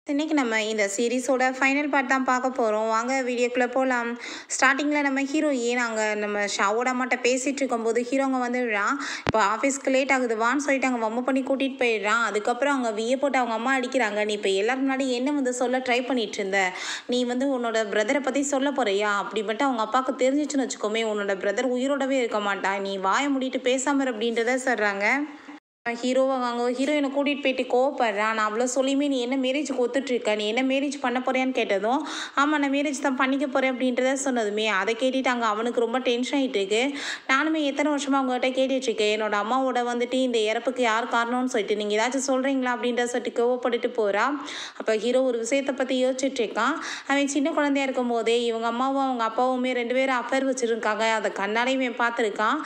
இன்னைக்கு நம்ம இந்த சீரிஸோட ஃபைனல் பார்ட் தான் பார்க்க போகிறோம். வாங்க வீடியோக்குள்ளே போகலாம். ஸ்டார்டிங்கில் நம்ம ஹீரோயின் அங்கே நம்ம ஷாவோட அம்மாட்ட பேசிகிட்டு இருக்கும்போது ஹீரோங்க வந்துடுறான். இப்போ ஆஃபீஸ்க்கு லேட் ஆகுது வான்னு சொல்லிட்டு அங்கே வம்பு பண்ணி கூட்டிகிட்டு போயிடுறான். அதுக்கப்புறம் அவங்க விய போட்டு அவங்க அம்மா அடிக்கிறாங்க. நீ இப்போ எல்லாரும் முன்னாடி என்ன வந்து சொல்ல ட்ரை பண்ணிட்டு இருந்த, நீ வந்து உன்னோட பிரதரை பற்றி சொல்ல போறியா? அப்படிப்பட்டு அவங்க அப்பாவுக்கு தெரிஞ்சிச்சுன்னு வச்சுக்கோமே, உன்னோட பிரதர் உயிரோடவே இருக்க மாட்டான், நீ வாயை மூடிட்டு பேசாம அப்படின்றத சொல்கிறாங்க. ஹீரோயினை கூட்டிகிட்டு போயிட்டு கோவப்படுறான். நான் அவ்வளோ சொல்லியுமே நீ என்ன மேரேஜுக்கு ஒத்துட்ருக்க, நீ என்ன மேரேஜ் பண்ண போறியான்னு கேட்டதும், ஆமாம் நான் மேரேஜ் தான் பண்ணிக்க போகிறேன் அப்படின்றத சொன்னதுமே அதை கேட்டுட்டு அங்கே அவனுக்கு ரொம்ப டென்ஷன் ஆகிட்டு இருக்கு. நானுமே எத்தனை வருஷமாக அவங்ககிட்ட கேட்டுட்ருக்கேன், என்னோட அம்மாவோட வந்துட்டு இந்த இறப்புக்கு யார் காரணம்னு சொல்லிட்டு நீங்கள் ஏதாச்சும் சொல்கிறீங்களா அப்படின்ற சொல்லிட்டு கோவப்பட்டுட்டு போகிறா. அப்போ ஹீரோ ஒரு விஷயத்தை பற்றி யோசிச்சுட்டு இருக்கான். அவன் சின்ன குழந்தையா இருக்கும் போதே இவங்க அம்மாவும் அவங்க அப்பாவுமே 2 பேரும் அஃபேர் வச்சுருக்காங்க. அதை கண்ணாலையுமே பார்த்துருக்கான்.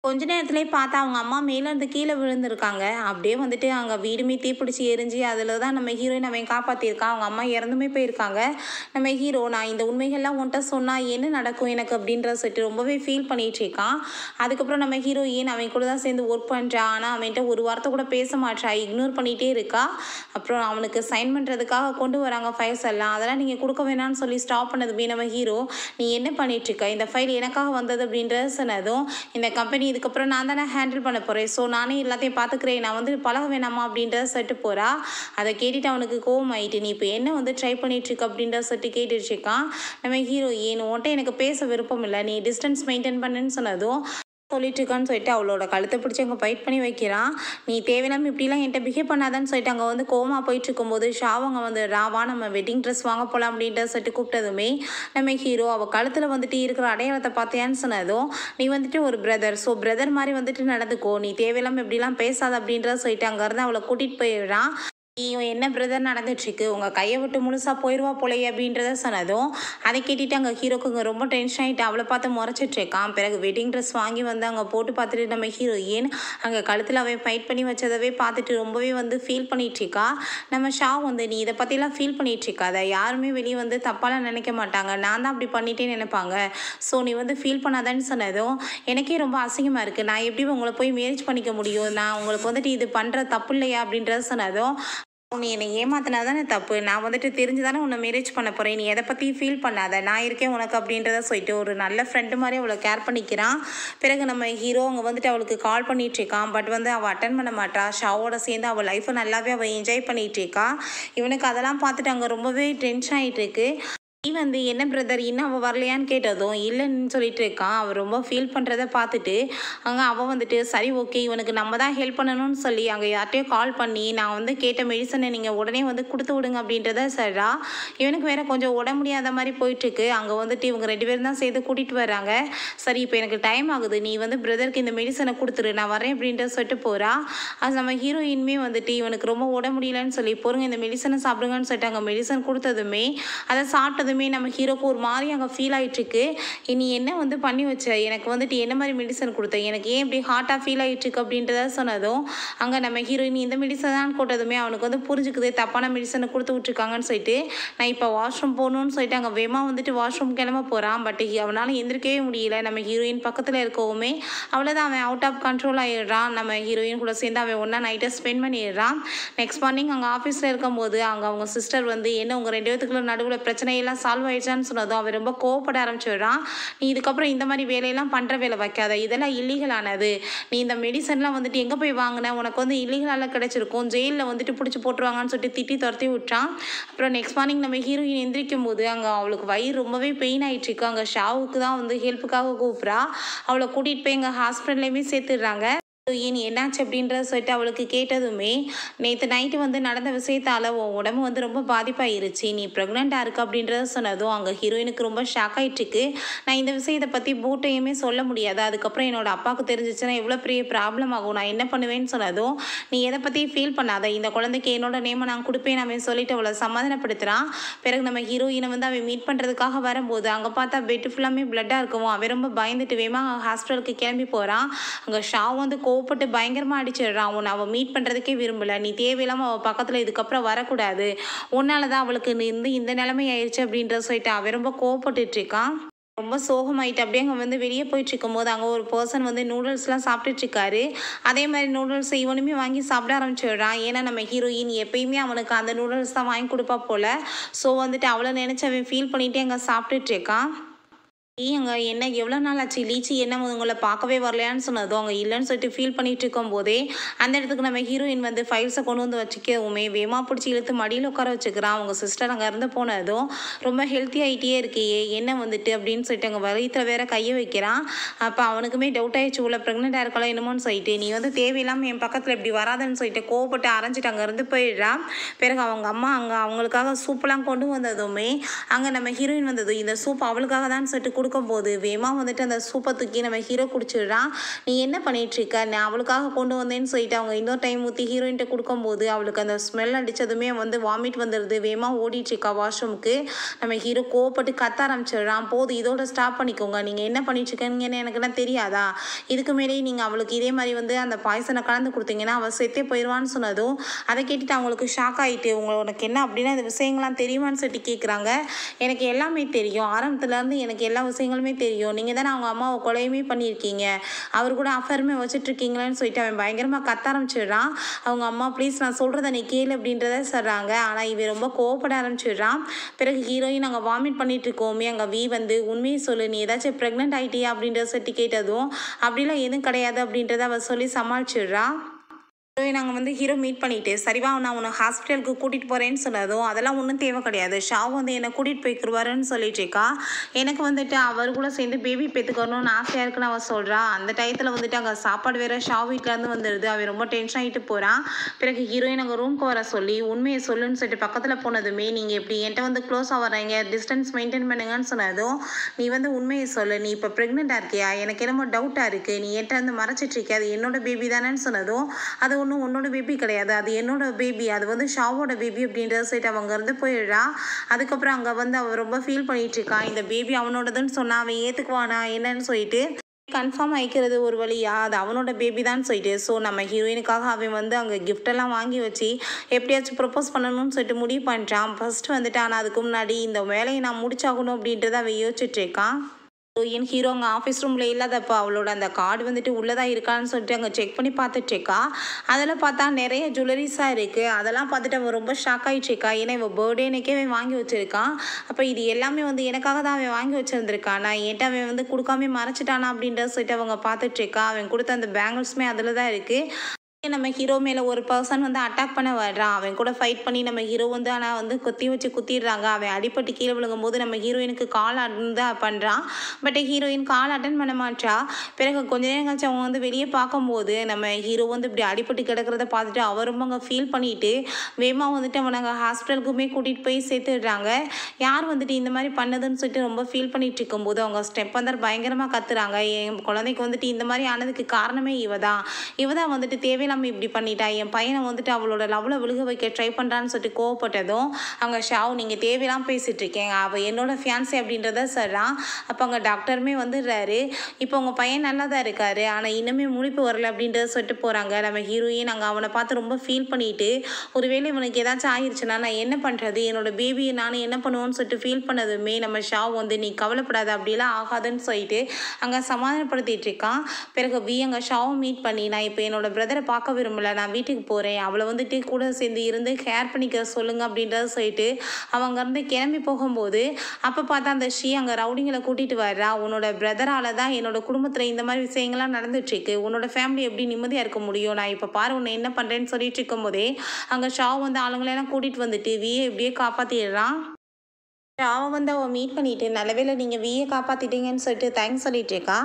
கொஞ்ச நேரத்துலேயே பார்த்தா அவங்க அம்மா மேலேருந்து கீழே விழுந்திருக்காங்க. அப்படியே வந்துட்டு அங்கே வீடுமே தீப்பிடிச்சி எரிஞ்சு அதில் தான் நம்ம ஹீரோயின் அவன் காப்பாற்றியிருக்கான். அவங்க அம்மா இறந்துமே போயிருக்காங்க. நம்ம ஹீரோ நான் இந்த உண்மைகள்லாம் உன்ட்ட சொன்னால் என்ன நடக்கும் எனக்கு அப்படின்ற சொல்லிட்டு ரொம்பவே ஃபீல் பண்ணிகிட்டு இருக்கான். அதுக்கப்புறம் நம்ம ஹீரோயின் அவன் கூட தான் சேர்ந்து ஒர்க் பண்ணுறா. ஆனால் அவன்கிட்ட ஒரு வார்த்தை கூட பேச மாட்டா, இக்னோர் பண்ணிகிட்டே இருக்கா. அப்புறம் அவனுக்கு சைன் பண்ணுறதுக்காக கொண்டு வராங்க ஃபைல்ஸ் எல்லாம். அதெல்லாம் நீங்கள் கொடுக்க வேணாம்னு சொல்லி ஸ்டாப் பண்ணதுமே நம்ம ஹீரோ நீ என்ன பண்ணிகிட்ருக்க, இந்த ஃபைல் எனக்காக வந்தது அப்படின்றத சொன்னதும், இந்த கம்பெனி இதுக்கப்புறம் நான் தானே ஹேண்டில் பண்ண போகிறேன், ஸோ நானே எல்லாத்தையும் பார்த்துக்கிறேன், நான் வந்து பழக வேணாமா அப்படின்றத சொல்லிட்டு போகிறா. அதை கேட்டுட்டு அவனுக்கு கோவம் ஆகிட்டு நீ இப்போ என்ன வந்து ட்ரை பண்ணிகிட்ருக்க அப்படின்றத சொல்லிட்டு கேட்டுட்ருக்கான். நம்ம ஹீரோயின் உன்ட்ட எனக்கு பேச விருப்பம் இல்லை, நீ டிஸ்டன்ஸ் மெயின்டைன் பண்ணுன்னு சொன்னதும் சொல்லிட்டு இருக்கான்னு சொல்லிட்டு அவளோட கழுத்தை பிடிச்சி அங்கே ஃபைட் பண்ணி வைக்கிறான். நீ தேவையில்லாமல் இப்படிலாம் என்கிட்ட பிஹேவ் பண்ணாதான்னு சொல்லிட்டு அங்கே வந்து கோமா போயிட்டு இருக்கும்போது ஷாவங்க வந்து ராவா நம்ம வெட்டிங் ட்ரெஸ் வாங்க போகலாம் அப்படின்ற சொல்லிட்டு கூப்பிட்டதுமே நம்ம ஹீரோ அவள் கழுத்தில் வந்துட்டு இருக்கிற அடையாளத்தை பார்த்தியான்னு சொன்னதும், நீ வந்துட்டு ஒரு பிரதர், ஸோ பிரதர் மாதிரி வந்துட்டு நடந்துக்கோ, நீ தேவையில்லாமல் இப்படிலாம் பேசாத அப்படின்றத சொல்லிட்டு அங்கேருந்து அவளை கூட்டிகிட்டு போயிடுறான். இவன் என்ன பிரதர் நடந்துட்டுருக்கு, உங்கள் கையை விட்டு முழுசாக போயிடுவா போலையே அப்படின்றத சொன்னதும் அதை கேட்டுட்டு அங்கே ஹீரோக்குங்க ரொம்ப டென்ஷன் ஆகிட்டு அவளை பார்த்து முறைச்சிட்ருக்கான். பிறகு வெட்டிங் ட்ரெஸ் வாங்கி வந்து அங்கே போட்டு பார்த்துட்டு நம்ம ஹீரோயின் அங்கே கழுத்தில் அவன் ஃபைட் பண்ணி வச்சதவே பார்த்துட்டு ரொம்பவே வந்து ஃபீல் பண்ணிகிட்ருக்கா. நம்ம ஷா வந்து நீ இதை பற்றிலாம் ஃபீல் பண்ணிகிட்ருக்காத, யாருமே வெளியே வந்து தப்பாலாம் நினைக்க மாட்டாங்க, நான் தான் அப்படி பண்ணிட்டேன்னு நினைப்பாங்க, ஸோ நீ வந்து ஃபீல் பண்ணாதான்னு சொன்னதும் எனக்கே ரொம்ப அசிங்கமாக இருக்குது, நான் எப்படி உங்களை போய் மேரேஜ் பண்ணிக்க முடியும், நான் உங்களுக்கு வந்துட்டு இது பண்ணுற தப்பு இல்லையா அப்படின்றத சொன்னதும், நீ என்னை ஏமாத்தினா தானே தப்பு, நான் வந்துட்டு தெரிஞ்சு தானே உன்னை மேரேஜ் பண்ண போகிறேன், நீ எதை பற்றியும் ஃபீல் பண்ணாத, நான் இருக்கேன் உனக்கு அப்படின்றத சொல்லிட்டு ஒரு நல்ல ஃப்ரெண்டு மாதிரி அவளை கேர் பண்ணிக்கிறான். பிறகு நம்ம ஹீரோ அங்கே வந்துட்டு அவளுக்கு கால் பண்ணிகிட்ருக்கான். பட் வந்து அவள் அட்டன் பண்ண மாட்டா. ஷாவோட சேர்ந்து அவள் லைஃப்பை நல்லாவே அவள் என்ஜாய் பண்ணிகிட்ருக்கா. இவனுக்கு அதெல்லாம் பார்த்துட்டு அங்கே ரொம்பவே டென்ஷன் ஆகிட்டு இருக்கு. நீ வந்து என்ன பிரதர் இன்னும் அவள் வரலையான்னு கேட்டதும் இல்லைன்னு சொல்லிட்டு இருக்கான். அவள் ரொம்ப ஃபீல் பண்ணுறத பார்த்துட்டு அங்கே அவள் வந்துட்டு சரி ஓகே இவனுக்கு நம்ம தான் ஹெல்ப் பண்ணணும்னு சொல்லி அங்கே யார்ட்டையும் கால் பண்ணி நான் வந்து கேட்ட மெடிசனை நீங்கள் உடனே வந்து கொடுத்து விடுங்க அப்படின்றத சொல்கிறா. இவனுக்கு வேறு கொஞ்சம் உடம்பு முடியாத மாதிரி போயிட்டுருக்கு. அங்கே வந்துட்டு இவங்க 2 பேரும் தான் சேர்த்து கூட்டிகிட்டு வர்றாங்க. சரி இப்போ எனக்கு டைம் ஆகுது, நீ வந்து பிரதருக்கு இந்த மெடிசனை கொடுத்துரு, நான் வரேன் அப்படின்றத சொல்லிட்டு போகிறா. அது நம்ம ஹீரோயின்மே வந்துட்டு இவனுக்கு ரொம்ப உடம்பு முடியலன்னு சொல்லி பொறுங்க இந்த மெடிசனை சாப்பிடுங்கன்னு சொல்லிட்டு அங்கே மெடிசன் கொடுத்ததுமே அதை சாப்பிட்டதுமே நம்ம ஹீரோக்கு ஒரு மாதிரி அங்கே ஃபீல் ஆகிட்டுருக்கு. நீ என்ன வந்து பண்ணி வச்ச, எனக்கு வந்துட்டு என்ன மாதிரி மெடிசன் கொடுத்த, எனக்கு ஏன் இப்படி ஹார்ட்டாக ஃபீல் ஆகிட்டுருக்கு அப்படின்றத சொன்னதும் அங்கே நம்ம ஹீரோயின் இந்த மெடிசன் தான் போட்டதுமே அவனுக்கு வந்து புரிஞ்சுக்குது தப்பான மெடிசனை கொடுத்து விட்ருக்காங்கன்னு சொல்லிட்டு நான் இப்போ வாஷ்ரூம் போகணுன்னு சொல்லிட்டு அங்கே வேமா வந்துட்டு வாஷ்ரூம் கிளம்ப போகிறான். பட் அவனால் எந்திரிக்கவே முடியல. நம்ம ஹீரோயின் பக்கத்தில் இருக்கவுமே அவ்வளோதான் அவன் அவுட் ஆஃப் கண்ட்ரோல் ஆகிடுறான். நம்ம ஹீரோயின் கூட சேர்ந்து அவன் ஒன்றா நைட்டை ஸ்பெண்ட் பண்ணிடுறான். நெக்ஸ்ட் மார்னிங் அங்கே ஆஃபீஸில் இருக்கும்போது அங்கே அவங்க சிஸ்டர் வந்து என்ன உங்கள் 2 பேத்துக்குள்ள நடுவில் பிரச்சனையெல்லாம் சால்வ் ஆயிடுச்சான்னு சொன்னதும் அவன் ரொம்ப கோவப்பட ஆரம்பிச்சிடுறான். நீ இதுக்கப்புறம் இந்த மாதிரி வேலையெல்லாம் பண்ணுற வேலை வைக்காத, இதெல்லாம் இல்லீகலானது, நீ இந்த மெடிசன்லாம் வந்துட்டு எங்கே போய் வாங்கின, உனக்கு வந்து இல்லீகலால் கிடச்சிருக்கும், ஜெயிலில் வந்துட்டு பிடிச்சி போட்டுருவாங்கன்னு சொல்லிட்டு திட்டி துரத்தி விட்டான். அப்புறம் நெக்ஸ்ட் மார்னிங் நம்ம ஹீரோயின் எந்திரிக்கும் போது அங்கே அவளுக்கு வயிறு ரொம்பவே பெயின் ஆகிட்டுருக்கு. அங்கே ஷாவுக்கு தான் வந்து ஹெல்ப்புக்காக கூப்பிட்றா. அவளை கூட்டிகிட்டு போய் எங்கள் ஹாஸ்பிட்டல்லையுமே சேர்த்துடுறாங்க. ஏன் என்னாச்சு அப்படின்றத சொல்லிட்டு அவளுக்கு கேட்டதுமே நேற்று நைட்டு வந்து நடந்த விஷயத்தால் உன் உடம்பு வந்து ரொம்ப பாதிப்பாயிருச்சு, நீ ப்ரெக்னெண்ட்டாக இருக்க அப்படின்றத சொன்னதும் அங்கே ஹீரோயினுக்கு ரொம்ப ஷாக் ஆகிட்டுருக்கு. நான் இந்த விஷயத்தை பற்றி பூட்டையுமே சொல்ல முடியாது, அதுக்கப்புறம் என்னோட அப்பாவுக்கு தெரிஞ்சிச்சுன்னா எவ்வளோ பெரிய ப்ராப்ளம் ஆகும், நான் என்ன பண்ணுவேன்னு சொன்னதும் நீ எதை பற்றி ஃபீல் பண்ணாத, இந்த குழந்தைக்கு என்னோட நேமை நான் கொடுப்பேன் அவன் சொல்லிட்டு அவளை சமாதானப்படுத்துகிறான். பிறகு நம்ம ஹீரோயினை வந்து அவன் மீட் பண்ணுறதுக்காக வரும்போது அங்கே பார்த்தா பெட்டு ஃபுல்லாமே பிளட்டாக இருக்கவும் அவன் ரொம்ப பயந்துட்டு வேமா ஹாஸ்பிட்டலுக்கு கிளம்பி போகிறான். அங்கே ஷா வந்து கோவப்பட்டு பயங்கரமாக அடிச்சிடுறான். உன்னை அவள் மீட் பண்ணுறதுக்கே விரும்பலை, நீ தேவையில்லாமல் அவள் பக்கத்தில் இதுக்கப்புறம் வரக்கூடாது, உன்னால தான் அவளுக்கு இந்த நிலைமை ஆயிடுச்சு அப்படின்றத சொல்லிட்டு அவன் ரொம்ப கோவப்பட்டுட்ருக்கான். ரொம்ப சோகமாயிட்டு அப்படியே அங்கே வந்து வெளியே போயிட்டுருக்கும்போது அங்கே ஒரு பர்சன் வந்து நூடுல்ஸ்லாம் சாப்பிட்டுட்ருக்காரு. அதே மாதிரி நூடுல்ஸ் இவனுமே வாங்கி சாப்பிட ஆரம்பிச்சிடுறான். ஏன்னா நம்ம ஹீரோயின் எப்பயுமே அவனுக்கு அந்த நூடுல்ஸ் தான் வாங்கி கொடுப்பா போல். ஸோ வந்துட்டு அவளை நினச்சி அவன் ஃபீல் பண்ணிகிட்டே அங்கே சாப்பிட்டுட்ருக்கான். அங்கே என்ன எவ்வளோ நாள் ஆச்சு லீச்சி என்ன உங்களை பார்க்கவே வரலையான்னு சொன்னதும் அவங்க இல்லைன்னு சொல்லிட்டு ஃபீல் பண்ணிட்டு இருக்கும் போதே அந்த இடத்துக்கு நம்ம ஹீரோயின் வந்து ஃபைல்ஸை கொண்டு வந்து வச்சுக்கவுமே வேமா பிடிச்சி இழுத்து மடியில் உட்கார வச்சுக்கிறான். அவங்க சிஸ்டர் அங்கே இருந்து போனதும் ரொம்ப ஹெல்த்தி ஆகிட்டே இருக்கியே என்ன வந்துட்டு அப்படின்னு சொல்லிட்டு அங்கே வயிற்றில் வேற கையை வைக்கிறான். அப்போ அவனுக்குமே டவுட் ஆகிடுச்சு உள்ள ப்ரெக்னெண்ட்டாக இருக்கலாம் என்னமோன்னு சொல்லிட்டு நீ வந்து தேவையில்லாமல் என் பக்கத்தில் இப்படி வராதுன்னு சொல்லிட்டு கோவப்பட்டு அரைஞ்சிட்டு அங்கே இருந்து போயிடுறான். பிறகு அவங்க அம்மா அங்கே அவங்களுக்காக சூப்பெல்லாம் கொண்டு வந்ததுமே அங்கே நம்ம ஹீரோயின் வந்தது இந்த சூப் அவளுக்காக தான் சொல்லிட்டு கொடுக்கும்போது வேமா வந்துட்டு அந்த சூப்பை தூக்கி நம்ம ஹீரோ குடிச்சிடுறான். நீ என்ன பண்ணிட்டு இருக்க நான் அவளுக்காக கொண்டு வந்தேன்னு சொல்லிட்டு அவங்க இன்னொரு டைம் ஊற்றி ஹீரோயின்ட்ட கொடுக்கும்போது அவளுக்கு அந்த ஸ்மெல் அடித்ததுமே வந்து வாமிட் வந்துடுது. வேமா ஓடிட்டு இருக்கா வாஷ்ரூமுக்கு. நம்ம ஹீரோ கோவப்பட்டு கத்த ஆரம்பிச்சிடுறான். போது இதோட ஸ்டாப் பண்ணிக்கோங்க நீங்கள் என்ன பண்ணிட்டு இருக்கீங்கன்னு எனக்குலாம் தெரியாதா இதுக்கு மேலேயே நீங்கள் அவளுக்கு இதே மாதிரி வந்து அந்த பாய்சனை கலந்து கொடுத்தீங்கன்னா அவள் செத்தே போயிடுவான்னு சொன்னதும் அதை கேட்டுட்டு அவங்களுக்கு ஷாக் ஆகிட்டு உனக்கு என்ன அப்படின்னா இந்த விஷயங்கள்லாம் தெரியுமான்னு சொல்லிட்டு கேட்குறாங்க. எனக்கு எல்லாமே தெரியும் ஆரம்பத்துலேருந்து எனக்கு எல்லா விஷயங்களுமே தெரியும். நீங்கள் தானே அவங்க அம்மாவை கொலையுமே பண்ணியிருக்கீங்க அவர் கூட அஃபேருமே வச்சுட்ருக்கீங்களேன்னு சொல்லிட்டு அவன் பயங்கரமாக கத்த ஆரம்பிச்சிடுறான். அவங்க அம்மா ப்ளீஸ் நான் சொல்கிறத நீ கேளு அப்படின்றத சொல்கிறாங்க. ஆனால் இவன் ரொம்ப கோவப்பட ஆரம்பிச்சிடுறான். பிறகு ஹீரோயின் அங்கே வாமிட் பண்ணிட்டு இருக்கோமே அங்கே வி வந்து உண்மையை சொல்லு நீ ஏதாச்சும் ப்ரெக்னென்ட் ஆகிட்டியா அப்படின்றத சொல்லிட்டு கேட்டதும் அப்படிலாம் எதுவும் கிடையாது அப்படின்றத அவள் சொல்லி சமாளிச்சிடுறான். நாங்கள் வந்து ஹீரோ மீட் பண்ணிட்டு சரிவா நான் உன்னை ஹாஸ்பிட்டலுக்கு கூட்டிகிட்டு போகிறேன்னு சொன்னதும் அதெல்லாம் ஒன்றும் தேவை கிடையாது ஷாவ் வந்து என்னை கூட்டிகிட்டு போய்க்குருவாருன்னு சொல்லிட்டு இருக்கா. எனக்கு வந்துட்டு அவர் கூட சேர்ந்து பேபி பெற்றுக்கணும்னு ஆசையாக இருக்குன்னு அவள் சொல்கிறா. அந்த டயத்தில் வந்துட்டு அங்கே சாப்பாடு வேறு ஷாவ் வீட்டிலேருந்து வந்துடுது. அவன் ரொம்ப டென்ஷன் ஆகிட்டு போகிறான். பிறகு ஹீரோயின் அங்கே ரூம்க்கு வர சொல்லி உண்மையை சொல்லுன்னு சொல்லிட்டு பக்கத்தில் போனதுமே நீங்கள் எப்படி என்கிட்ட வந்து க்ளோஸ் ஆகிறாங்க டிஸ்டன்ஸ் மெயின்டைன் பண்ணுங்கன்னு சொன்னதும் நீ வந்து உண்மையை சொல்லு நீ இப்போ ப்ரெக்னெண்ட்டாக இருக்கியா எனக்கு என்னமோ டவுட்டாக இருக்குது நீ என்கிட்ட வந்து மறைச்சிட்ருக்கியா அது என்னோட பேபி தானேன்னு சொன்னதும் அது ஒன்றும் உன்னோட பேபி கிடையாது அது என்னோட பேபி அது வந்து ஷாவோட பேபி அப்படின்றத சொல்லிட்டு அவங்க இருந்து போயிடுறா. அதுக்கப்புறம் அங்கே வந்து அவள் ரொம்ப ஃபீல் பண்ணிட்டு இருக்கா. இந்த பேபி அவனோடதுன்னு சொன்னா அவன் ஏற்றுக்குவானா என்னன்னு சொல்லிட்டு கன்ஃபார்ம் ஆகிக்கிறது ஒரு வழியா அது அவனோட பேபி தான் சொல்லிட்டு ஸோ நம்ம ஹீரோயினுக்காக அவன் வந்து அங்கே கிஃப்டெல்லாம் வாங்கி வச்சு எப்படியாச்சும் ப்ரப்போஸ் பண்ணணும்னு சொல்லிட்டு முடிவு பண்ணிட்டான். ஃபர்ஸ்ட் வந்துட்டு ஆனால் அதுக்கு முன்னாடி இந்த வேலையை நான் முடிச்சாகணும் அப்படின்றத அவன் யோசிச்சுட்டு இருக்கான். என் ஹீரோ அங்கே ஆஃபீஸ் ரூமில் இல்லாதப்போ அவளோட அந்த கார்டு வந்துட்டு உள்ளதாக இருக்கான்னு சொல்லிட்டு அங்கே செக் பண்ணி பார்த்துட்ருக்கா. அதில் பார்த்தா நிறைய ஜுவல்லரிஸாக இருக்குது. அதெல்லாம் பார்த்துட்டு அவன் ரொம்ப ஷாக் ஆகிட்ருக்கா. ஏன்னா இவள் பர்த்டேனுக்கே அவன் வாங்கி வச்சுருக்கான். அப்போ இது எல்லாமே வந்து எனக்காக தான் அவன் வாங்கி வச்சுருந்துருக்கான். நான் என்கிட்ட அவன் வந்து கொடுக்காம மறைச்சிட்டானா அப்படின்றத சொல்லிட்டு அவங்க பார்த்துட்ருக்கா. அவன் கொடுத்த அந்த பேங்கிள்ஸுமே அதில் தான் இருக்குது. நம்ம ஹீரோ மேலே ஒரு பர்சன் வந்து அட்டாக் பண்ண வர்றான். அவன் கூட ஃபைட் பண்ணி நம்ம ஹீரோ வந்து ஆனால் வந்து குத்தி வச்சு குத்திடுறாங்க. அவன் அடிப்பட்டு கீழே விழுகும் போது நம்ம ஹீரோயினுக்கு கால் அட்டன் பண்ணுறான். பட் ஹீரோயின் கால் அட்டன் பண்ண மாட்டா. பிறகு கொஞ்ச நேரம் கழிச்சு அவங்க வந்து வெளியே பார்க்கும்போது நம்ம ஹீரோ வந்து இப்படி அடிப்பட்டு கிடக்கிறத பார்த்துட்டு அவர் ரொம்ப அங்கே ஃபீல் பண்ணிட்டு வேமா வந்துட்டு அவனை அங்கே ஹாஸ்பிட்டலுக்குமே கூட்டிகிட்டு போய் சேர்த்துடுறாங்க. யார் வந்துட்டு இந்த மாதிரி பண்ணதுன்னு சொல்லிட்டு ரொம்ப ஃபீல் பண்ணிட்டு இருக்கும்போது அவங்க ஸ்டெப் வந்து பயங்கரமாக கத்துறாங்க. என் குழந்தைக்கு வந்துட்டு இந்த மாதிரி ஆனதுக்கு காரணமே இவ தான் வந்துட்டு தேவையில்லாம இப்படி பண்ணிட்டா என் பையனை வந்துட்டு அவளோட லவ்வில் விழுக வைக்க ட்ரை பண்ணுறான்னு சொல்லிட்டு கோவப்பட்டதும் அங்கே ஷாவ் நீங்கள் தேவையில்லாமல் பேசிகிட்டு இருக்கேங்க அவள் என்னோட ஃபியான்ஸே அப்படின்றத சொல்கிறான். அப்போ அங்கே டாக்டருமே வந்துடுறாரு. இப்போ உங்கள் பையன் நல்லா தான் இருக்காரு ஆனால் இன்னுமே முழிப்பு வரல அப்படின்றத சொல்லிட்டு போகிறாங்க. நம்ம ஹீரோயின் அங்கே அவனை பார்த்து ரொம்ப ஃபீல் பண்ணிட்டு ஒருவேளை இவனுக்கு ஏதாச்சும் ஆயிடுச்சுன்னா நான் என்ன பண்ணுறது என்னோட பேபியை நானும் என்ன பண்ணுவோன்னு சொல்லிட்டு ஃபீல் பண்ணதுமே நம்ம ஷாவ் வந்து நீ கவலைப்படாத அப்படிலாம் ஆகாதுன்னு சொல்லிட்டு அங்கே சமாதானப்படுத்திட்டு இருக்கான். பிறகு அங்கே ஷாவை மீட் பண்ணி நான் இப்போ என்னோட பிரதரை பார்க்க விரும்பல நான் வீட்டுக்கு போகிறேன் அவளை வந்துட்டு கூட சேர்ந்து இருந்து கேர் பண்ணிக்க சொல்லுங்க அப்படின்றத சொல்லிட்டு அவங்க இருந்து கிளம்பி போகும்போது அப்போ பார்த்தா அந்த ஸ்ரீ அங்கே ரவுடிங்களை கூட்டிகிட்டு வர்றா. உன்னோட பிரதரால் தான் என்னோட குடும்பத்தில் இந்த மாதிரி விஷயங்கள்லாம் நடந்துட்டுருக்கு உன்னோட ஃபேமிலி எப்படி நிம்மதியாக இருக்க முடியும் நான் இப்போ பாரு உன்னை என்ன பண்ணுறேன்னு சொல்லிட்டு இருக்கும்போதே அங்கே ஷாவ் வந்து ஆளுங்களெல்லாம் கூட்டிகிட்டு வந்துட்டு எப்படியே காப்பாற்றிடுறான். ஷாவை வந்து அவள் மீட் பண்ணிவிட்டு நல்லவேளை நீங்கள் வியை காப்பாற்றிட்டீங்கன்னு சொல்லிட்டு தேங்க்ஸ் சொல்லிட்டு இருக்கா.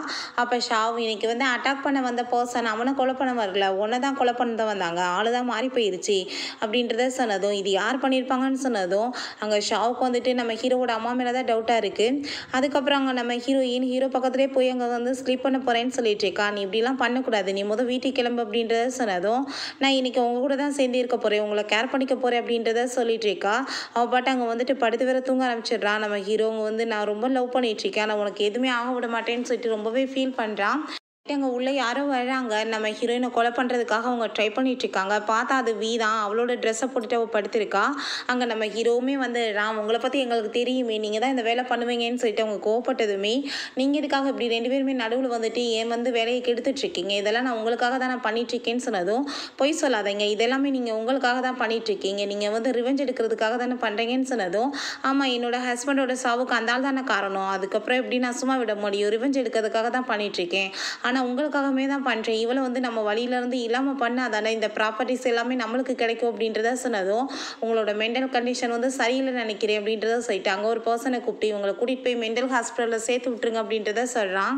அப்போ ஷாவ் இன்னைக்கு வந்து அட்டாக் பண்ண வந்த பர்சன் அவனை கொலை பண்ண வரல ஒன்றை தான் கொலை பண்ண தான் வந்தாங்க ஆளு தான் மாறி போயிருச்சு அப்படின்றத சொன்னதும் இது யார் பண்ணியிருப்பாங்கன்னு சொன்னதும் அங்கே ஷாவுக்கு வந்துட்டு நம்ம ஹீரோவோட அம்மா மேலே தான் டவுட்டாக இருக்குது. அதுக்கப்புறம் அங்கே நம்ம ஹீரோ பக்கத்துலேயே போய் அங்கே வந்து ஸ்லீப் பண்ண போகிறேன்னு சொல்லிட்டு இருக்கா. நீ இப்படிலாம் பண்ணக்கூடாது நீ வீட்டுக்கு கிளம்பு அப்படின்றத சொன்னதும் நான் இன்னைக்கு உங்கள் கூட தான் சேர்ந்து இருக்க போகிறேன் உங்களை கேர் பண்ணிக்க போகிறேன் அப்படின்றத சொல்லிட்டு இருக்கா. அவள் பாட்டு அங்கே வந்துட்டு படுத்து வேற தூங்க ஆரம்பிச்சிடுறான். நம்ம ஹீரோங்க வந்து நான் ரொம்ப லவ் பண்ணிட்டு இருக்கேன் ஆனால் உனக்கு எதுவுமே ஆக விட மாட்டேன்னு சொல்லிட்டு ரொம்பவே ஃபீல் பண்ணுறான். அங்க உள்ள யாரோ வர்றாங்க. நம்ம ஹீரோயின கொலை பண்றதுக்காக அவங்க ட்ரை பண்ணிட்டு இருக்காங்க. பார்த்தா அது வி தான். அவளோட ட்ரெஸ்ஸ போட்டுட்டு அவ படுத்திருக்கா. அங்க நம்ம ஹீரோவுமே வந்துடுறான். உங்கள பத்தி எங்களுக்கு தெரியுமே. நீங்க தான் இந்த வேலை பண்ணுவீங்கன்னு சொல்லிட்டு அவங்க கோவப்பட்டதுமே, நீங்க எதுக்காக இப்படி 2 பேருமே நடுவுல வந்துட்டு ஏன் வந்து வேலைய கெடுத்துட்டு இருக்கீங்க? இதெல்லாம் நான் உங்களுக்காக தான் நான் பண்ணிட்டு இருக்கேன்னு சொன்னதும், பொய் சொல்லாதீங்க. இதெல்லாமே நீங்க உங்களுக்காக தான் பண்ணிட்டு இருக்கீங்க. நீங்க வந்து ரிவெஞ்ச் எடுக்கிறதுக்காக தானே பண்றீங்கன்னு சொன்னதும், ஆமா என்னோட ஹஸ்பண்டோட சாவுக்கு அந்த ஆள் தானே காரணம். அதுக்கப்புறம் எப்படி நான் சும்மா விட முடியும்? ரிவெஞ்ச் எடுக்கிறதுக்காக தான் பண்ணிட்டு இருக்கேன். ஆனா உங்களுக்காகவே தான் பண்றேன். இவள வந்து நம்ம வழியிலேருந்து இல்லாம பண்ணா தானே இந்த ப்ராப்பர்ட்டிஸ் எல்லாமே நம்மளுக்கு கிடைக்கும் அப்படின்றத சொன்னதும், உங்களோட மென்டல் கண்டிஷன் வந்து சரியில்லைன்னு நினைக்கிறேன் அப்படின்றத சொல்லிட்டு அங்க ஒரு பர்சனை கூப்பிட்டு இவங்கள கூட்டிட்டு போய் மென்டல் ஹாஸ்பிட்டல்ல சேர்த்து விட்டுருங்க அப்படின்றத சொல்றான்.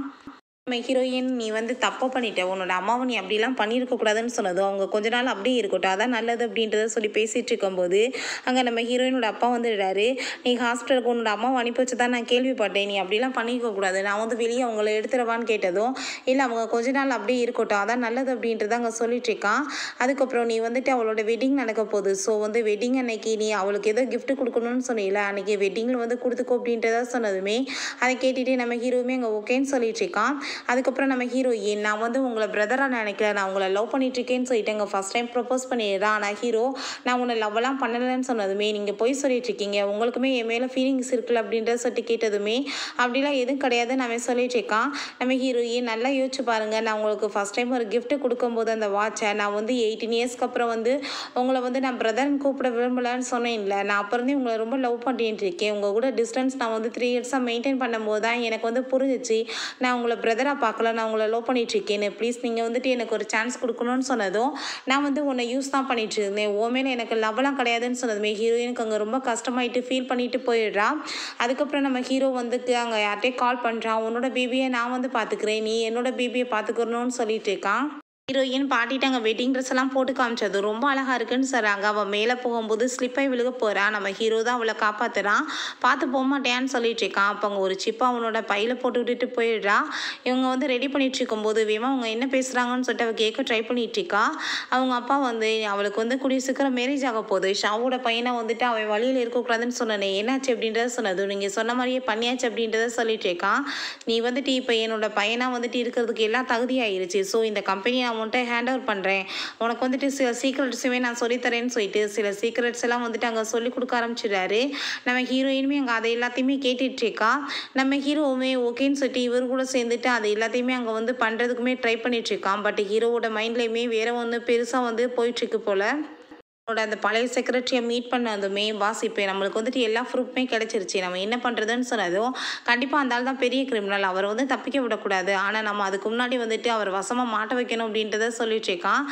நம்ம ஹீரோயின் நீ வந்து தப்பு பண்ணிட்ட. உன்னோட அம்மாவை நீ அப்படிலாம் பண்ணியிருக்க கூடாதுன்னு சொன்னதும், அவங்க கொஞ்ச நாள் அப்படியே இருக்கட்டும். அதான் நல்லது அப்படின்றத சொல்லி பேசிட்டு இருக்கும்போது, அங்கே நம்ம ஹீரோயினோட அப்பா வந்துடுறாரு. நீ ஹாஸ்பிட்டலுக்கு உன்னோட அம்மாவை அனுப்பி வச்சு தான் நான் கேள்விப்பட்டேன். நீ அப்படிலாம் பண்ணியிருக்க கூடாது. நான் வந்து வெளியே அவங்கள எடுத்துடவான்னு கேட்டதும், இல்லை அவங்க கொஞ்ச நாள் அப்படியே இருக்கட்டும். அதான் நல்லது அப்படின்றத அங்கே சொல்லிட்டு இருக்கான். அதுக்கப்புறம் நீ வந்துட்டு அவளோட வெட்டிங் நடக்க போகுது. ஸோ வந்து வெட்டிங் அன்னைக்கு நீ அவளுக்கு ஏதோ கிஃப்ட் கொடுக்கணும்னு சொன்னீல, அன்னைக்கு வெட்டிங்கில் வந்து கொடுத்துக்கோ அப்படின்றத சொன்னதுமே, அதை கேட்டுட்டு நம்ம ஹீரோவுமே அங்கே ஓகேன்னு சொல்லிட்டு இருக்கான். அதுக்கப்புறம் நம்ம ஹீரோயின் நான் வந்து உங்களை பிரதராக நினைக்கிறேன், நான் உங்களை லவ் பண்ணிட்டு இருக்கேன்னு சொல்லிட்டு அங்கே ஃபர்ஸ்ட் டைம் ப்ரப்போஸ் பண்ணிடுறான். ஆனால் ஹீரோ நான் உன்னை லவ்லாம் பண்ணலைன்னு சொன்னதுமே, நீங்கள் போய் சொல்லிட்டு இருக்கீங்க, உங்களுக்குமே என் மேலே ஃபீலிங்ஸ் இருக்குல்ல அப்படின்றத சொல்லிட்டு கேட்டதுமே, அப்படிலாம் எதுவும் கிடையாது நம்ம சொல்லிட்டு இருக்கான். நம்ம ஹீரோயின் நல்லா யோசிச்சு பாருங்க, நான் உங்களுக்கு ஃபர்ஸ்ட் டைம் ஒரு கிஃப்ட் கொடுக்கும்போது அந்த வாட்சை நான் வந்து 18 இயர்ஸ்க்கு அப்புறம் வந்து உங்களை வந்து நான் பிரதர்னு கூப்பிட விரும்பலன்னு சொன்னேன்ல, நான் அப்புறந்தே உங்களை ரொம்ப லவ் பண்ணிட்டு இருக்கேன். உங்கள் கூட டிஸ்டன்ஸ் நான் வந்து 3 இயர்ஸாக மெயின்டைன் பண்ணும்போது தான் எனக்கு வந்து புரிஞ்சிச்சு நான் உங்களை பிரதராக பார்க்கல, நான் உங்களை லவ் பண்ணிட்டு இருக்கேன்னு. ப்ளீஸ் நீங்கள் வந்துட்டு எனக்கு ஒரு சான்ஸ் கொடுக்கணும்னு சொன்னதும், நான் வந்து உன்னை யூஸ் தான் பண்ணிட்டு இருந்தேன், உன் மேலே எனக்கு லவ்லாம் கிடையாதுன்னு சொன்னதுமே ஹீரோயினுக்கு அங்கே ரொம்ப கஷ்டமாயிட்டு ஃபீல் பண்ணிட்டு போயிடுறா. அதுக்கப்புறம் நம்ம ஹீரோ வந்துட்டு அங்கே யார்கிட்டே கால் பண்ணுறான், உன்னோட பேபியை நான் வந்து பார்த்துக்கிறேன், நீ என்னோட பேபியை பார்த்துக்கணும்னு சொல்லிட்டு இருக்கான். ஹீரோயின் பாட்டிட்டு அங்கே வெட்டிங் ட்ரெஸ் எல்லாம் போட்டு காமிச்சது ரொம்ப அழகா இருக்குன்னு சொல்கிறாங்க. அவள் மேலே போகும்போது ஸ்லிப்பாகி விழுக போகிறான். நம்ம ஹீரோ தான் அவளை காப்பாற்றுறான். பார்த்து போக மாட்டேன்னு சொல்லிட்டு இருக்கான். அப்போ அங்கே ஒரு சிப்பை அவனோட பையில் போட்டு விட்டுட்டு போயிடுறா. இவங்க வந்து ரெடி பண்ணிட்டு இருக்கும்போது வேமா அவங்க என்ன பேசுகிறாங்கன்னு சொல்லிட்டு அவள் கேட்க ட்ரை பண்ணிட்டு இருக்கா. அவங்க அப்பா வந்து அவளுக்கு வந்து கூடிய சீக்கிரம் மேரேஜ் ஆக போகுது, ஷாவோட பையனை வந்துட்டு அவன் வழியில் இருக்கக்கூடாதுன்னு சொன்னேன், என்னாச்சு அப்படின்றத சொன்னது, நீங்கள் சொன்ன மாதிரியே பண்ணியாச்சு அப்படின்றத சொல்லிட்டு இருக்கான். நீ வந்துட்டு இப்போ என்னோட பையனாக வந்துட்டு இருக்கிறதுக்கு எல்லாம் தகுதியாயிருச்சு. ஸோ இந்த கம்பெனியை உன்கிட்ட ஹேண்ட் ஓவர் பண்ணுறேன், உனக்கு வந்துட்டு சில சீக்ரெட்ஸுமே நான் சொல்லித்தரேன்னு சொல்லிட்டு சில சீக்ரெட்ஸ் எல்லாம் வந்துட்டு அங்கே சொல்லி கொடுக்க ஆரம்பிச்சிடுறாரு. நம்ம ஹீரோயினுமே அங்கே அதை எல்லாத்தையுமே கேட்டுட்டு இருக்கா. நம்ம ஹீரோவுமே ஓகேன்னு சொல்லிட்டு இவர் கூட சேர்ந்துட்டு அதை எல்லாத்தையுமே அங்கே வந்து பண்ணுறதுக்குமே ட்ரை பண்ணிட்டு இருக்கான். பட் ஹீரோவோட மைண்ட்லேயுமே வேற ஒன்று பெருசாக வந்து போயிட்டுருக்கு போல். அவனோட அந்த பழைய செக்ரட்டரியை மீட் பண்ணதுமே, பாஸ் இப்போ நம்மளுக்கு வந்துட்டு எல்லா ப்ரூஃப்மே கிடச்சிருச்சு, நம்ம என்ன பண்ணுறதுன்னு சொன்னதும், கண்டிப்பாக அந்த ஆள் தான் பெரிய கிரிமினல், அவரை வந்து தப்பிக்க விடக்கூடாது, ஆனால் நம்ம அதுக்கு முன்னாடி வந்துட்டு அவர் வசமாக மாட்ட வைக்கணும் அப்படின்றத சொல்லிட்டு இருக்கான்.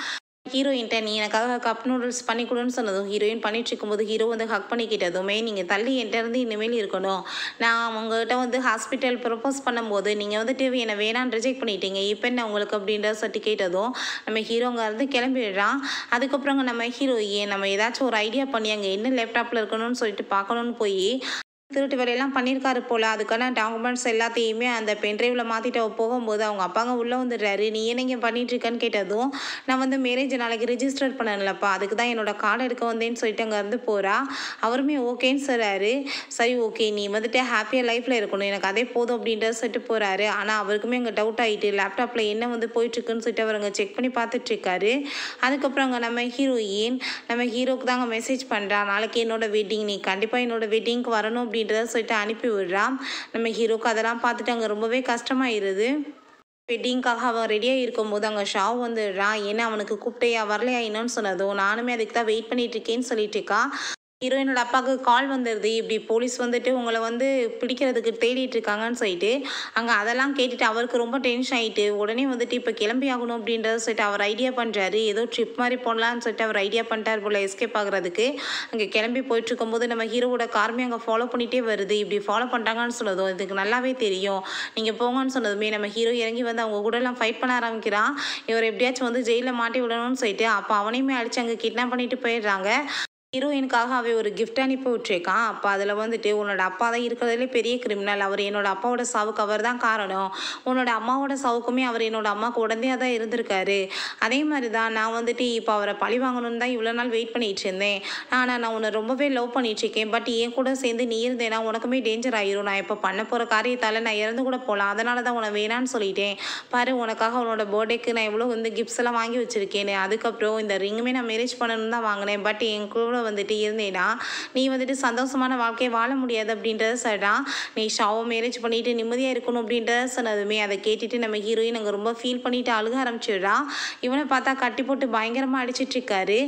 ஹீரோயின்ட்ட நீ எனக்காக கப் நூடுல்ஸ் பண்ணி கொடுன்னு சொன்னதும், ஹீரோயின் பண்ணிட்டு இருக்கும்போது ஹீரோ வந்து ஹக் பண்ணிக்கிட்டதுமே, நீங்கள் தள்ளி என்கிட்ட இருந்து இனிமேல் இருக்கணும், நான் உங்கள்கிட்ட வந்து ஹாஸ்பிட்டல் ப்ரப்போஸ் பண்ணும்போது நீங்கள் வந்துட்டு என்னை வேணான்னு ரிஜெக்ட் பண்ணிட்டீங்க, இப்போ என்ன உங்களுக்கு அப்படின்ற சொல்லிட்டு கேட்டதும் நம்ம ஹீரோங்க இருந்து கிளம்பிடுறான். அதுக்கப்புறம் நம்ம ஹீரோயின் நம்ம ஏதாச்சும் ஒரு ஐடியா பண்ணி அங்கே என்ன லேப்டாப்பில் இருக்கணும்னு சொல்லிட்டு பார்க்கணுன்னு போய் திருட்டு வேலையெல்லாம் பண்ணியிருக்காரு போல். அதுக்கான டாக்குமெண்ட்ஸ் எல்லாத்தையுமே அந்த பென்ட்ரைவில் மாற்றிட்டு அவள் போகும்போது அவங்க அப்பாங்க உள்ளே வந்துடுறாரு. நீ என்னங்க பண்ணிட்டு இருக்கன்னு கேட்டதும், நான் வந்து மேரேஜ் நாளைக்கு ரிஜிஸ்டர் பண்ணலப்பா, அதுக்கு தான் என்னோட கார்டு எடுக்க வந்தேன்னு சொல்லிட்டு அங்கே இருந்து போகிறா. அவருமே ஓகேன்னு சொல்கிறாரு. சரி ஓகே நீ வந்துட்டு ஹாப்பியாக லைஃப்பில் இருக்கணும், எனக்கு அதே போதும் அப்படின்றத சொல்லிட்டு போகிறாரு. ஆனால் அவருக்குமே அங்கே டவுட் ஆகிட்டு லேப்டாப்பில் என்ன வந்து போயிட்டுருக்குன்னு சொல்லிட்டு அவர் அங்கே செக் பண்ணி பார்த்துட்ருக்காரு. அதுக்கப்புறம் அங்கே நம்ம ஹீரோயின் நம்ம ஹீரோக்கு தாங்க மெசேஜ் பண்ணுறா, நாளைக்கு என்னோட வெட்டிங், நீ கண்டிப்பாக என்னோட வெட்டிங்க்கு வரணும் அப்படின்றத சொல்லிட்டு அனுப்பி விடுறான். நம்ம ஹீரோக்கு அதெல்லாம் பார்த்துட்டு அங்கே ரொம்பவே கஷ்டமாயிருது. வெட்டிங்காக அவன் ரெடியாக இருக்கும்போது அங்கே ஷாவ் வந்துடுறான். ஏன்னா அவனுக்கு கூப்பிட்டையா வரலையா என்னன்னு சொன்னதும், நானுமே அதுக்கு தான் வெயிட் பண்ணிட்டு இருக்கேன்னு சொல்லிட்டு இருக்கா. ஹீரோயினோட அப்பாவுக்கு கால் வந்துடுது, இப்படி போலீஸ் வந்துட்டு உங்களை வந்து பிடிக்கிறதுக்கு தேடிட்டு இருக்காங்கன்னு சொல்லிட்டு. அங்கே அதெல்லாம் கேட்டுட்டு அவருக்கு ரொம்ப டென்ஷன் ஆகிட்டு உடனே வந்துட்டு இப்போ கிளம்பி ஆகணும் அப்படின்றத சொல்லிட்டு அவர் ஐடியா பண்ணுறாரு. ஏதோ ட்ரிப் மாதிரி போடலான்னு சொல்லிட்டு அவர் ஐடியா பண்ணிட்டார் போல் எஸ்கேப் ஆகுறதுக்கு. அங்கே கிளம்பி போயிட்டு இருக்கும்போது நம்ம ஹீரோவோட காருமே அங்கே ஃபாலோ பண்ணிகிட்டே வருது. இப்படி ஃபாலோ பண்ணுறாங்கன்னு சொன்னதும் இதுக்கு நல்லாவே தெரியும், நீங்கள் போங்கன்னு சொன்னதுமே நம்ம ஹீரோ இறங்கி வந்து அவங்க கூட எல்லாம் ஃபைட் பண்ண ஆரம்பிக்கிறான். இவர் எப்படியாச்சும் வந்து ஜெயிலில் மாட்டி விடணும்னு சொல்லிட்டு. அப்போ அவனையுமே அடிச்சு அங்கே கிட்னாப் பண்ணிட்டு போயிடுறாங்க. ஹீரோயினுக்காக அவன் ஒரு கிஃப்ட் அனுப்பி விட்டுருக்கான். அப்போ அதில் வந்துட்டு உன்னோட அப்பா தான் இருக்கிறதுலே பெரிய கிரிமினல், அவர் என்னோட அப்பாவோட சாவுக்கு அவர் தான் காரணம், உன்னோட அம்மாவோட சாவுக்குமே அவர் என்னோட அம்மாவுக்கு உடந்தையாக தான் இருந்திருக்காரு, அதே மாதிரி தான் நான் வந்துட்டு இப்போ அவரை பழி வாங்கணும்னு தான் இவ்வளோ நாள் வெயிட் பண்ணிகிட்டு இருந்தேன், ஆனால் நான் உன்னை ரொம்பவே லவ் பண்ணிகிட்ருக்கேன், பட் என் கூட சேர்ந்து நீ இருந்தேன்னா உனக்குமே டேஞ்சர் ஆயிரும், நான் இப்போ பண்ண போகிற காரியத்தால் நான் இறந்து கூட போகலாம், அதனால தான் உன்னை வேணான்னு சொல்லிட்டேன், பாரு உனக்காக உன்னோட பர்த்டேக்கு நான் எவ்வளோ வந்து கிஃப்ட்ஸ் எல்லாம் வாங்கி வச்சுருக்கேன்னு, அதுக்கப்புறம் இந்த ரிங்குமே நான் மேரேஜ் பண்ணணும்னு தான் வாங்கினேன், பட் என் கூட வந்துட்டு இருந்தேனா நீ வந்துட்டு சந்தோஷமான வாழ்க்கையை வாழ முடியாது அப்படின்றத சொல்றான். நீ ஷாவை மேரேஜ் பண்ணிட்டு நிம்மதியாக இருக்கணும் அப்படின்றத சொன்னதுமே அதை கேட்டுட்டு நம்ம ஹீரோயின் அங்கே ரொம்ப ஃபீல் பண்ணிட்டு அழுக ஆரம்பிச்சிடுறா. இவனை பார்த்தா கட்டி போட்டு பயங்கரமாக அடிச்சிட்டு இருக்காரு.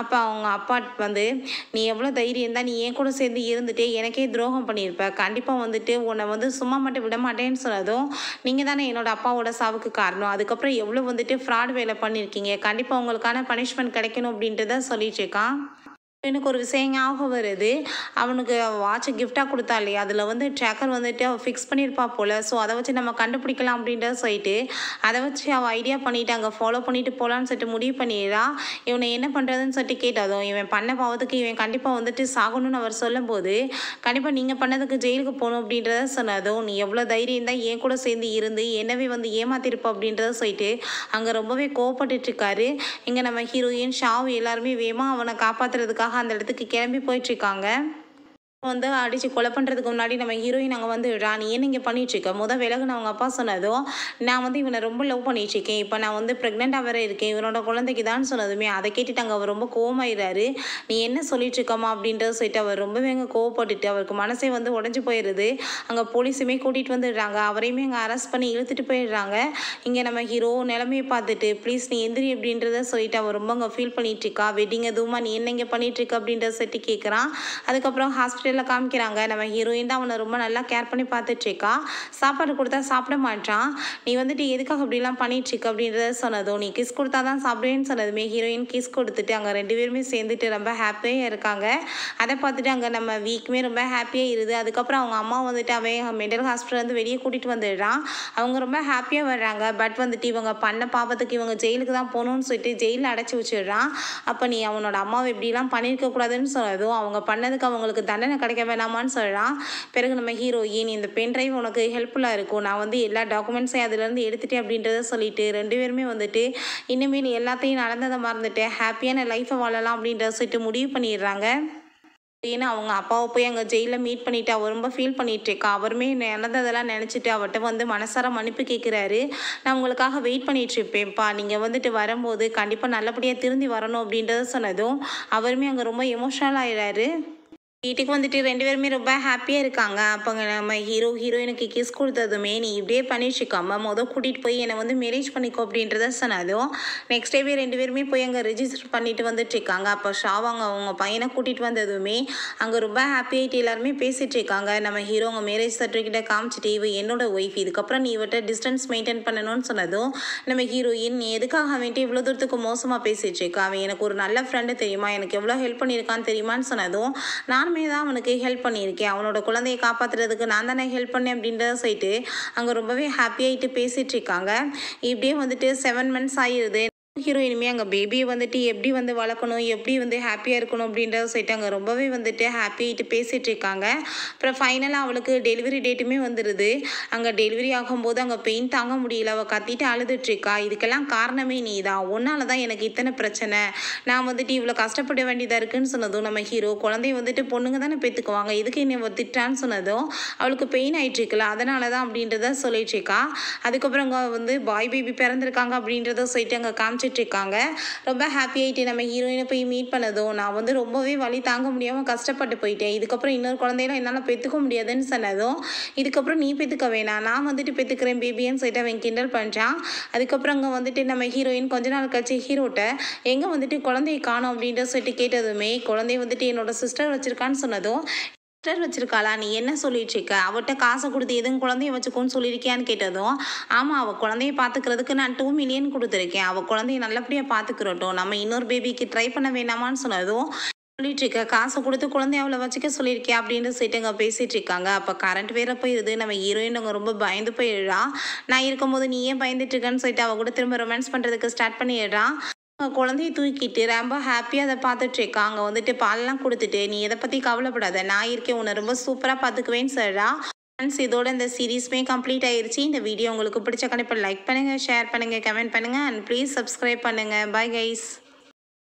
அப்போ அவங்க அப்பா வந்து நீ எவ்வளோ தைரியம் தான் நீ என் கூட சேர்ந்து இருந்துட்டு எனக்கே துரோகம் பண்ணியிருப்ப, கண்டிப்பாக வந்துட்டு உன்னை வந்து சும்மா மட்டும் விட மாட்டேன்னு சொன்னதும் நீங்கள் தானே என்னோட அப்பாவோட சாவுக்கு காரணம், அதுக்கப்புறம் எவ்வளோ வந்துட்டு ஃப்ராட் வேலை பண்ணியிருக்கீங்க, கண்டிப்பாக உங்களுக்கான பனிஷ்மெண்ட் கிடைக்கணும் அப்படின்றத சொல்லிட்டு இருக்கான். எனக்கு ஒரு விஷயம் ஞாபகம் வருது, அவனுக்கு வாட்சை கிஃப்டாக கொடுத்தா இல்லையா, அதில் வந்து ட்ராக்கர் வந்துட்டு அவள் ஃபிக்ஸ் பண்ணியிருப்பா போல், ஸோ அதை வச்சு நம்ம கண்டுபிடிக்கலாம் அப்படின்றத சொல்லிட்டு அதை வச்சு அவள் ஐடியா பண்ணிவிட்டு அங்கே ஃபாலோ பண்ணிட்டு போகலான்னு சொல்லிட்டு முடிவு பண்ணிடுறா. இவனை என்ன பண்ணுறதுன்னு சொல்லிட்டு கேட்டதும் இவன் பண்ண பாவத்துக்கு இவன் கண்டிப்பாக வந்துட்டு சாகணும்னு அவர் சொல்லும்போது கண்டிப்பாக நீங்கள் பண்ணதுக்கு ஜெயிலுக்கு போகணும் அப்படின்றத சொன்னதும் நீ எவ்வளோ தைரியம் தான் என் கூட சேர்ந்து இருந்து என்னவே வந்து ஏமாத்திருப்ப அப்படின்றத சொல்லிட்டு அங்கே ரொம்பவே கோவப்பட்டுருக்காரு. இங்கே நம்ம ஹீரோயின் ஷாவ் எல்லாருமே வேகமாக அவனை காப்பாற்றுறதுக்காக அந்த இடத்துக்கு கிளம்பி போயிட்டு இருக்காங்க. வந்து அடித்து கொலை பண்ணுறதுக்கு முன்னாடி நம்ம ஹீரோயின் அங்கே வந்து நீ என்ன இங்கே பண்ணிகிட்ருக்க, விலகுன்னு அவங்க அப்பா சொன்னதும் நான் வந்து இவனை ரொம்ப லவ் பண்ணிகிட்ருக்கேன், இப்போ நான் வந்து ப்ரெக்னெண்ட்டாக வேறு இருக்கேன், இவனோட குழந்தைக்கு தான் சொன்னதுமே அதை கேட்டுட்டு அங்கே அவர் ரொம்ப கோவமாயிடுறாரு. நீ என்ன சொல்லிட்டுருக்கம்மா அப்படின்றத சொல்லிட்டு அவர் ரொம்பவே அங்கே கோவப்பட்டுட்டு அவருக்கு மனசே வந்து உடஞ்சி போயிடுது. அங்கே போலீஸுமே கூட்டிகிட்டு வந்துடுறாங்க, அவரையுமே அங்கே அரெஸ்ட் பண்ணி இழுத்துட்டு போயிடுறாங்க. இங்கே நம்ம ஹீரோ நிலைமையை பார்த்துட்டு ப்ளீஸ் நீ எந்திரி அப்படின்றத சொல்லிட்டு அவர் ரொம்ப அங்கே ஃபீல் பண்ணிகிட்ருக்கா. வெட்டிங் எதுவுமா நீ என்ன இங்கே பண்ணிகிட்ருக்க அப்படின்றத சொல்லிட்டு கேட்குறான். அதுக்கப்புறம் ஹாஸ்பிட்டல் காமிக்கிறாங்க. நம்ம ஹீரோயின் தான் அவனை ரொம்ப நல்லா கேர் பண்ணி பார்த்துட்டு இருக்கா. சாப்பாடு கொடுத்தா சாப்பிட மாட்டான். நீ வந்துட்டு எதுக்காக அப்படிலாம் பண்ணிட்டு இருக்க அப்படின்றத சொன்னதும் நீ கிஸ் கொடுத்தா தான் சாப்பிடுவேன்னு சொன்னதுமே ஹீரோயின் கிஸ் கொடுத்துட்டு அங்கே 2 பேருமே சேர்ந்துட்டு ரொம்ப ஹாப்பியாக இருக்காங்க. அதை பார்த்துட்டு அங்கே நம்ம வீக்குமே ரொம்ப ஹாப்பியாக இருது. அதுக்கப்புறம் அவங்க அம்மா வந்துட்டு அவன் மென்டல் ஹாஸ்பிட்டல் வந்து வெளியே கூட்டிகிட்டு வந்துடுறான். அவங்க ரொம்ப ஹாப்பியாக வர்றாங்க. பட் வந்துட்டு இவங்க பண்ண பாவத்துக்கு இவங்க ஜெயிலுக்கு தான் போகணும்னு சொல்லிட்டு ஜெயிலில் அடைச்சி வச்சிடுறான். அப்போ நீ அவனோட அம்மாவை இப்படிலாம் பண்ணியிருக்க கூடாதுன்னு சொன்னதும் அவங்க பண்ணதுக்கு அவங்களுக்கு தண்டனை கிடைக்க வேணாமான்னு சொல்கிறான். பிறகு நம்ம ஹீரோயின் இந்த பென் டிரைவ் உனக்கு ஹெல்ப்ஃபுல்லாக இருக்கும், நான் வந்து எல்லா டாக்குமெண்ட்ஸையும் அதுலேருந்து எடுத்துட்டேன் அப்படின்றத சொல்லிட்டு 2 பேருமே வந்துட்டு இனிமேல் எல்லாத்தையும் நடந்ததை மறந்துட்டு ஹாப்பியான லைஃப்பை வாழலாம் அப்படின்றத சொல்லிட்டு முடிவு பண்ணிடுறாங்க. ஏன்னா அவங்க அப்பாவை போய் அங்கே ஜெயிலில் மீட் பண்ணிவிட்டு அவர் ரொம்ப ஃபீல் பண்ணிகிட்ருக்கா. அவருமே நடந்ததெல்லாம் நினச்சிட்டு அவர்கிட்ட வந்து மனசார மன்னிப்பு கேட்குறாரு. நான் உங்களுக்காக வெயிட் பண்ணிகிட்ருப்பேன்ப்பா, நீங்கள் வந்துட்டு வரும்போது கண்டிப்பாக நல்லபடியாக திருந்தி வரணும் அப்படின்றத சொன்னதும் அவருமே அங்கே ரொம்ப எமோஷ்னல் ஆகிடுறாரு. வீட்டுக்கு வந்துட்டு 2 பேருமே ரொம்ப ஹாப்பியாக இருக்காங்க. அப்போங்க நம்ம ஹீரோயினுக்கு கிஸ் கொடுத்ததுமே நீ இப்படியே பண்ணிச்சுக்காம கூட்டிகிட்டு போய் என்னை வந்து மேரேஜ் பண்ணிக்கோ அப்படின்றத சொன்னதும் நெக்ஸ்ட் டேவே 2 பேருமே போய் அங்கே ரிஜிஸ்டர் பண்ணிட்டு வந்துட்டு இருக்காங்க. அப்போ ஷாவாங்க அவங்க பையனை கூட்டிகிட்டு வந்ததுமே அங்கே ரொம்ப ஹாப்பியாகிட்டு எல்லாருமே பேசிகிட்டு இருக்காங்க. நம்ம ஹீரோ அவங்க மேரேஜ் சர்டிஃபிகேட்டை காமிச்சிட்டு இவ என்னோட ஒய்ஃப், இதுக்கப்புறம் நீ இவட்ட டிஸ்டன்ஸ் மெயின்டைன் பண்ணணும்னு சொன்னதும் நம்ம ஹீரோயின் நீ எதுக்காக அவன்ட்டு இவ்வளோ தூரத்துக்கு மோசமாக பேசிகிட்டு இருக்கா, அவன் எனக்கு ஒரு நல்ல ஃப்ரெண்டு தெரியுமா, எனக்கு எவ்வளோ ஹெல்ப் பண்ணியிருக்கான்னு தெரியுமான்னு சொன்னதும் நானுமே தான் அவனுக்கு ஹெல்ப் பண்ணியிருக்கேன், அவனோட குழந்தையை காப்பாற்றுறதுக்கு நான் தானே ஹெல்ப் பண்ணேன் அப்படின்றத சொல்லிட்டு அங்கே ரொம்பவே ஹாப்பியாகிட்டு பேசிகிட்டு இருக்காங்க. இப்படியே வந்துட்டு 7 months ஆகிடுது. ஹீரோயினுமே அங்கே பேபியை வந்துட்டு எப்படி வந்து வளர்க்கணும், எப்படி வந்து ஹாப்பியாக இருக்கணும் அப்படின்றத சொல்லிட்டு அங்கே ரொம்பவே வந்துட்டு ஹாப்பியாகிட்டு பேசிகிட்டு இருக்காங்க. அப்புறம் ஃபைனலாக அவளுக்கு டெலிவரி டேட்டுமே வந்துடுது. அங்கே டெலிவரி ஆகும்போது அங்கே பெயின் தாங்க முடியல, அவள் கத்திட்டு அழுதுட்ருக்கா. இதுக்கெல்லாம் காரணமே நீ தான், உன்னால தான் எனக்கு இத்தனை பிரச்சனை, நான் வந்துட்டு இவ்வளோ கஷ்டப்பட வேண்டியதாக இருக்குன்னு சொன்னதும் நம்ம ஹீரோ குழந்தைய வந்துட்டு பொண்ணுங்க தானே பெற்றுக்குவாங்க, இதுக்கு என்னை திட்டான்னு சொன்னதும் அவளுக்கு பெயின் ஆகிட்டுருக்குல்ல அதனால தான் அப்படின்றத சொல்லிட்டுருக்கா. அதுக்கப்புறம் அங்கே வந்து பாய் பேபி பிறந்திருக்காங்க அப்படின்றத சொல்லிட்டு அங்கே இருக்காங்க. ரொம்ப ஹாப்பி ஆகிட்டு நம்ம ஹீரோயினை போய் மீட் பண்ணதும் நான் வந்து ரொம்பவே வலி தாங்க முடியாமல் கஷ்டப்பட்டு போயிட்டேன், இதுக்கப்புறம் இன்னொரு குழந்தையெல்லாம் என்னால் பெற்றுக்க முடியாதுன்னு சொன்னதும் இதுக்கப்புறம் நீ பெற்றுக்க வேணாம், நான் வந்துட்டு பெற்றுக்கிறேன் பேபின்னு சொல்லிட்டு அவன் கிண்டல் பண்ணுறான். அதுக்கப்புறம் அங்கே வந்துட்டு நம்ம ஹீரோயின் கொஞ்ச நாள் கழிச்சு ஹீரோட்ட எங்கே வந்துட்டு குழந்தைய காணோம் அப்படின்ற சொல்லிட்டு கேட்டதுமே குழந்தைய வந்துட்டு என்னோட சிஸ்டர் வச்சுருக்கான்னு சொன்னதும் வச்சிருக்காளா, நீ என்ன சொல்லிட்டு இருக்க, அவட்ட காசை கொடுத்து எதுவும் குழந்தைய வச்சுக்கோன்னு சொல்லியிருக்கியான்னு கேட்டதும் ஆமாம் அவள் குழந்தைய பார்த்துக்கிறதுக்கு நான் 2 million கொடுத்துருக்கேன், அவள் குழந்தைய நல்லபடியாக பார்த்துக்கிறட்டும், நம்ம இன்னொரு பேபிக்கு ட்ரை பண்ண வேணாமான்னு சொன்னதும் சொல்லிட்டு இருக்க, காசை கொடுத்து குழந்தைய அவளை வச்சுக்க சொல்லியிருக்கேன் அப்படின்னு சொல்லிட்டு அங்கே பேசிட்டு இருக்காங்க. அப்போ கரண்ட் வேற போயிடுது. நம்ம ஹீரோயின் அங்கே ரொம்ப பயந்து போயிடுறா. நான் இருக்கும்போது நீ ஏன் பயந்துட்டு இருக்கேன்னு சொல்லிட்டு அவள் கூட திரும்ப ரொமான்ஸ் பண்ணுறதுக்கு ஸ்டார்ட் பண்ணிடுறான். குழந்தைய தூக்கிட்டு ரொம்ப ஹாப்பியாக அதை பார்த்துட்ருக்கா. அங்கே வந்துட்டு பாலெல்லாம் கொடுத்துட்டு, நீ எதை பற்றி கவலைப்படாத, நான் இருக்கேன், உன்னை ரொம்ப சூப்பராக பார்த்துக்குவேன்னு சொல்கிறா. ஃப்ரெண்ட்ஸ், இதோட இந்த சீரீஸ்மே கம்ப்ளீட் ஆயிடுச்சு. இந்த வீடியோ உங்களுக்கு பிடிச்ச கண்டிப்பாக லைக் பண்ணுங்கள், ஷேர் பண்ணுங்கள், கமெண்ட் பண்ணுங்கள் அண்ட் ப்ளீஸ் சப்ஸ்கிரைப் பண்ணுங்கள். Bye guys.